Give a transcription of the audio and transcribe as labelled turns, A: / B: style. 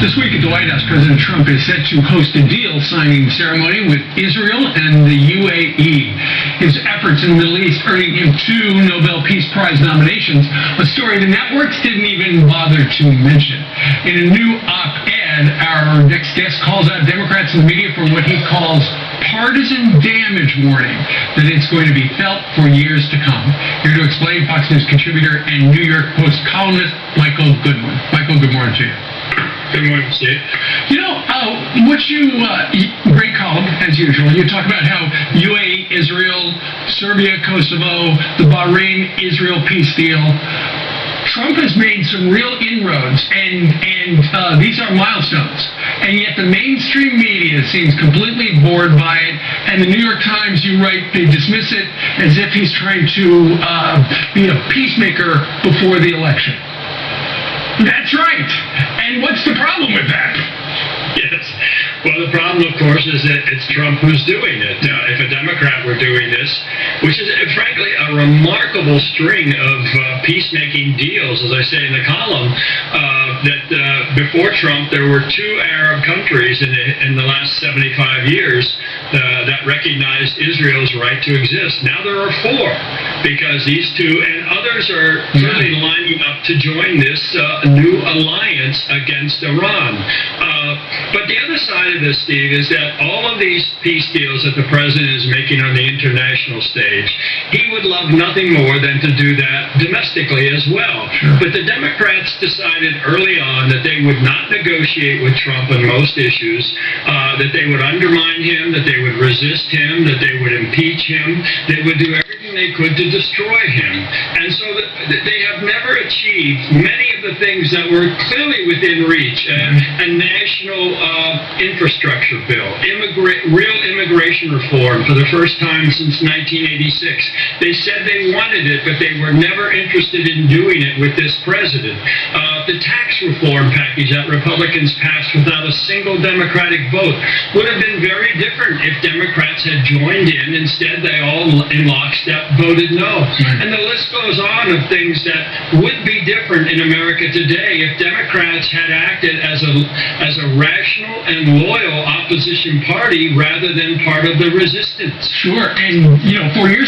A: This week at the White House, President Trump is set to host a deal-signing ceremony with Israel and the UAE. His efforts in the Middle East earning him 2 Nobel Peace Prize nominations, a story the networks didn't even bother to mention. In a new op-ed, our next guest calls out Democrats and the media for what he calls partisan damage warning, that it's going to be felt for years to come. Here to explain, Fox News contributor and New York Post columnist Michael Goodwin. Michael, good morning to you.
B: Good morning, Steve.
A: You know, great column, as usual. You talk about how UAE, Israel, Serbia, Kosovo, the Bahrain-Israel peace deal. Trump has made some real inroads, and these are milestones. And yet the mainstream media seems completely bored by it. And the New York Times, you write, they dismiss it as if he's trying to be a peacemaker before the election. That's right. And what's the problem with that?
B: Yes. Well, the problem, of course, is that it's Trump who's doing it. If a Democrat were doing this, which is, frankly, a remarkable string of peacemaking deals, as I say in the column, that before Trump, there were 2 Arab countries in the last 75 years that recognized Israel's right to exist. Now there are 4, because these 2 and others are really lining up to join this new alliance against Iran. But the other side of this, Steve, is that all of these peace deals that the president is making on the international stage, he would love nothing more than to do that domestically as well.
A: Sure.
B: But the Democrats decided early on that they would not negotiate with Trump on most issues, that they would undermine him, that they would resist him, that they would impeach him, they would do everything they could to destroy him. And so they have never achieved many of the things that were clearly within reach. A national infrastructure bill, real immigration reform for the first time since 1986. They said they wanted it, but they were never interested in doing it with this president. The tax reform package that Republicans passed without a single Democratic vote would have been very different if Democrats had joined in. Instead, they all in lockstep voted no. And the list goes on of things that would be different in America today if Democrats had acted as a rational and loyal opposition party rather than part of the resistance.
A: Sure. And, 4 years